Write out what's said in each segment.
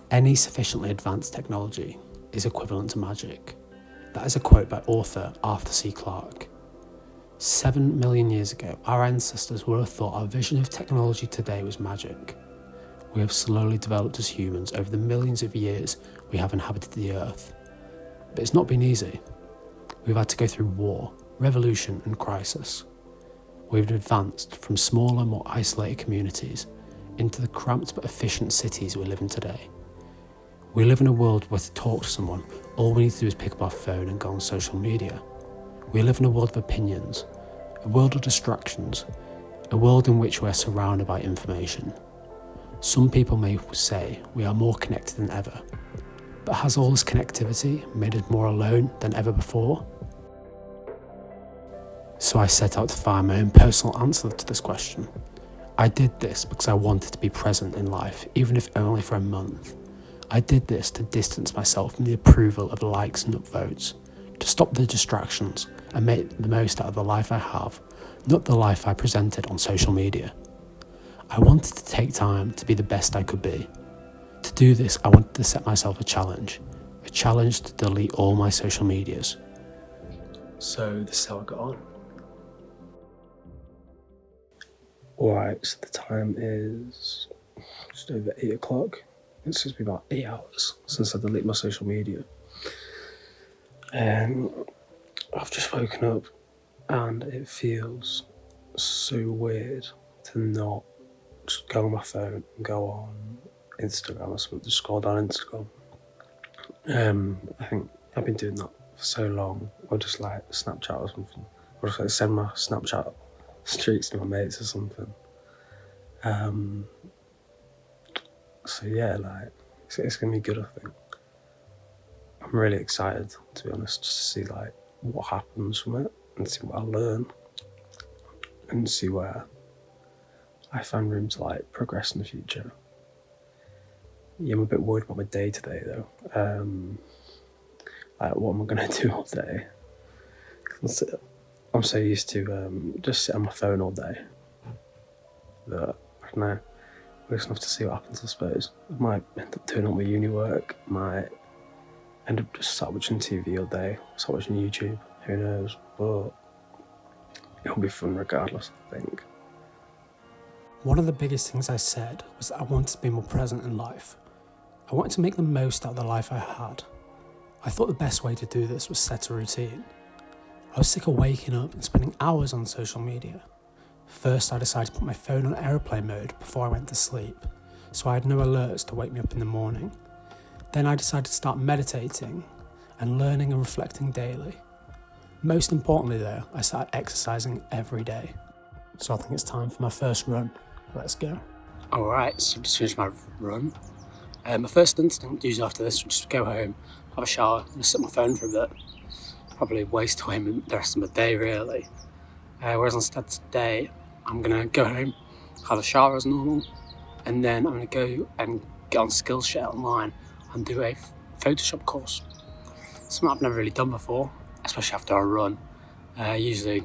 Any sufficiently advanced technology is equivalent to magic. That is a quote by author Arthur C. Clarke. 7 million years ago, our ancestors would have thought our vision of technology today was magic. We have slowly developed as humans over the millions of years we have inhabited the earth. But it's not been easy. We've had to go through war, revolution and crisis. We've advanced from smaller, more isolated communities into the cramped but efficient cities we live in today. We live in a world where to talk to someone, all we need to do is pick up our phone and go on social media. We live in a world of opinions, a world of distractions, a world in which we are surrounded by information. Some people may say we are more connected than ever, but has all this connectivity made us more alone than ever before? So I set out to find my own personal answer to this question. I did this because I wanted to be present in life, even if only for a month. I did this to distance myself from the approval of likes and upvotes, to stop the distractions and make the most out of the life I have, not the life I presented on social media. I wanted to take time to be the best I could be. To do this, I wanted to set myself a challenge to delete all my social medias. So this is how I got on. Alright, so the time is just over 8 o'clock. It's just been about 8 hours since I deleted my social media. I've just woken up and it feels so weird to not just go on my phone and go on Instagram or something, just scroll down Instagram. I think I've been doing that for so long, or just like Snapchat or something, or just like send my Snapchat streaks to my mates or something. So yeah, like it's gonna be good, I think. I'm really excited, to be honest, just to see like what happens from it and see what I learn and see where I find room to like progress in the future. Yeah, I'm a bit worried about my day today though. Like what am I gonna do all day? 'Cause I'm so used to just sit on my phone all day that I don't know. We're just gonna have to see what happens, I suppose. I might end up doing all my uni work, might end up just sat watching TV all day, sat watching YouTube, who knows, but it'll be fun regardless, I think. One of the biggest things I said was that I wanted to be more present in life. I wanted to make the most out of the life I had. I thought the best way to do this was set a routine. I was sick of waking up and spending hours on social media. First, I decided to put my phone on airplane mode before I went to sleep, so I had no alerts to wake me up in the morning. Then I decided to start meditating and learning and reflecting daily. Most importantly though, I started exercising every day. So I think it's time for my first run. Let's go. Alright, so I've just finished my run. My first instinct usually after this would just go home, have a shower, and just sit on my phone for a bit. Probably waste away the rest of my day really. Whereas instead today, I'm going to go home, have a shower as normal, and then I'm going to go and get on Skillshare online and do a Photoshop course. Something I've never really done before, especially after a run. Usually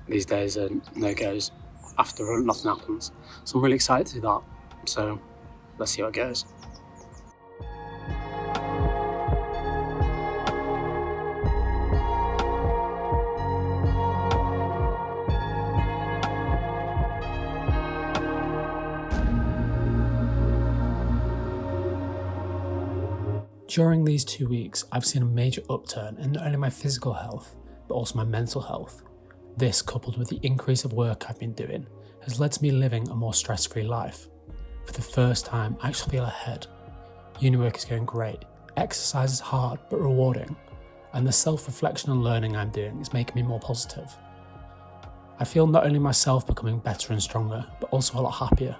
these days are no-goes. After a run, nothing happens. So I'm really excited to do that. So let's see how it goes. During these 2 weeks, I've seen a major upturn in not only my physical health, but also my mental health. This, coupled with the increase of work I've been doing, has led to me living a more stress-free life. For the first time, I actually feel ahead. Uni work is going great, exercise is hard but rewarding, and the self-reflection and learning I'm doing is making me more positive. I feel not only myself becoming better and stronger, but also a lot happier.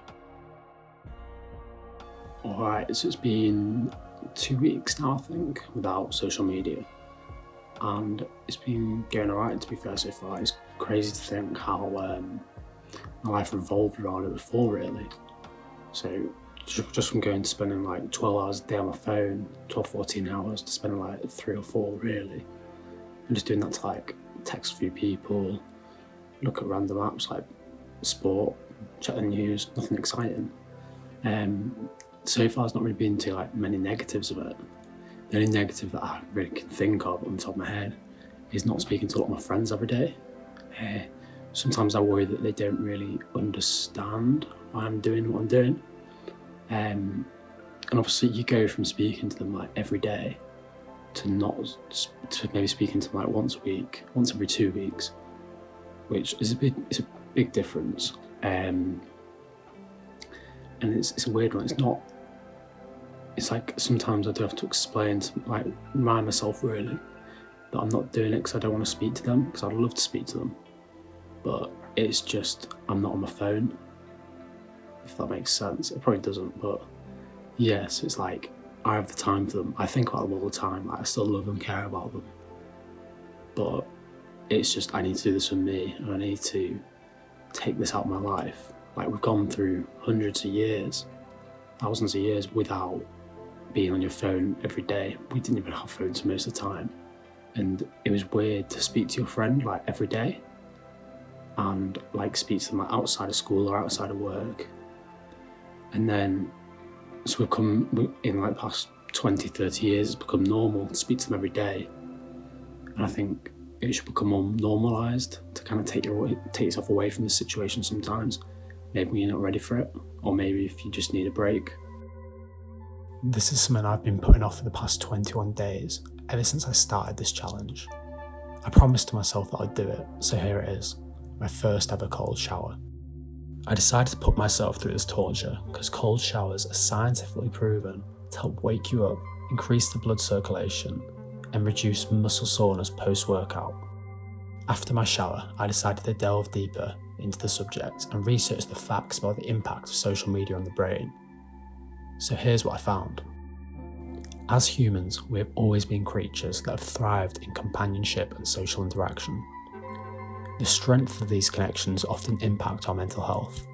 Alright, so it's been 2 weeks now, I think, without social media, and it's been going alright, to be fair, so far. It's crazy to think how my life revolved around it before, really. So just from going to spending like 12 hours a day on my phone, 12-14 hours, to spending like 3 or 4 really, and just doing that to like text a few people, look at random apps like sport, check the news, nothing exciting. so far there's not really been too like many negatives of it. The only negative that I really can think of on the top of my head is not speaking to a lot of my friends every day. Sometimes I worry that they don't really understand why I'm doing what I'm doing. And obviously you go from speaking to them like every day to maybe speaking to them like once a week, once every 2 weeks, which is it's a big difference. And it's a weird one. It's like sometimes I do have to explain, like remind myself really that I'm not doing it because I don't want to speak to them, because I'd love to speak to them, but it's just I'm not on my phone, if that makes sense. It probably doesn't, but yes, it's like I have the time for them. I think about them all the time. Like, I still love and care about them, but it's just I need to do this for me, and I need to take this out of my life. Like, we've gone through hundreds of years, thousands of years without being on your phone every day. We didn't even have phones most of the time, and it was weird to speak to your friend like every day and like speak to them like outside of school or outside of work. And then so we've come in like past 20-30 years, it's become normal to speak to them every day, and I think it should become more normalised to kind of take yourself away from the situation sometimes, maybe when you're not ready for it, or maybe if you just need a break. This is something I've been putting off for the past 21 days, ever since I started this challenge. I promised to myself that I'd do it, so here it is, my first ever cold shower. I decided to put myself through this torture because cold showers are scientifically proven to help wake you up, increase the blood circulation, and reduce muscle soreness post-workout. After my shower, I decided to delve deeper into the subject and research the facts about the impact of social media on the brain. So here's what I found. As humans, we have always been creatures that have thrived in companionship and social interaction. The strength of these connections often impact our mental health.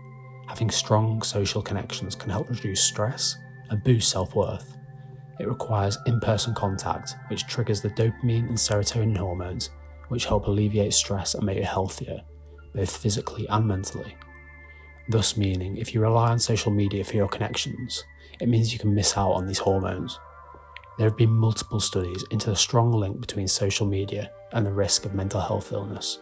Having strong social connections can help reduce stress and boost self-worth. It requires in-person contact, which triggers the dopamine and serotonin hormones, which help alleviate stress and make you healthier, both physically and mentally. Thus meaning, if you rely on social media for your connections, it means you can miss out on these hormones. There have been multiple studies into the strong link between social media and the risk of mental health illness.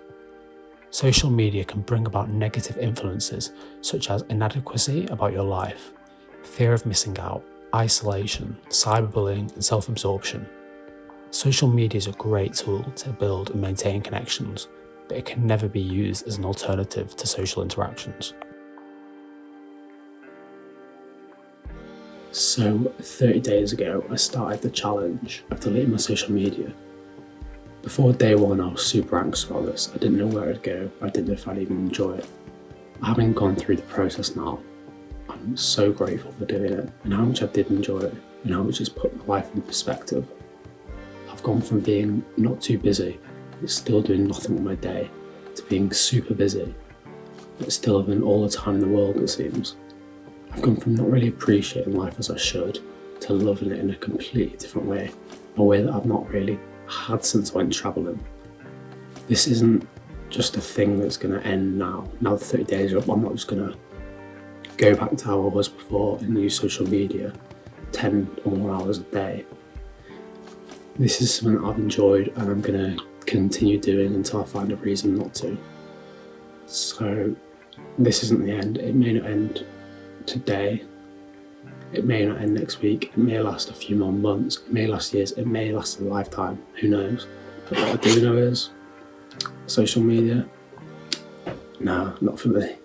Social media can bring about negative influences such as inadequacy about your life, fear of missing out, isolation, cyberbullying, and self-absorption. Social media is a great tool to build and maintain connections, but it can never be used as an alternative to social interactions. So 30 days ago, I started the challenge of deleting my social media. Before day one, I was super anxious about this. I didn't know where I'd go. I didn't know if I'd even enjoy it. Having gone through the process now, I'm so grateful for doing it, and how much I did enjoy it, and how much it's put my life in perspective. I've gone from being not too busy, but still doing nothing with my day, to being super busy, but still having all the time in the world, it seems. I've gone from not really appreciating life as I should, to loving it in a completely different way, a way that I've not really had since I went travelling. This isn't just a thing that's going to end now. Now the 30 days are up, I'm not just going to go back to how I was before and use social media 10 or more hours a day. This is something I've enjoyed, and I'm going to continue doing until I find a reason not to. So this isn't the end. It may not end today, it may not end next week, it may last a few more months, it may last years, it may last a lifetime, who knows. But what I do know is social media, nah, not for me.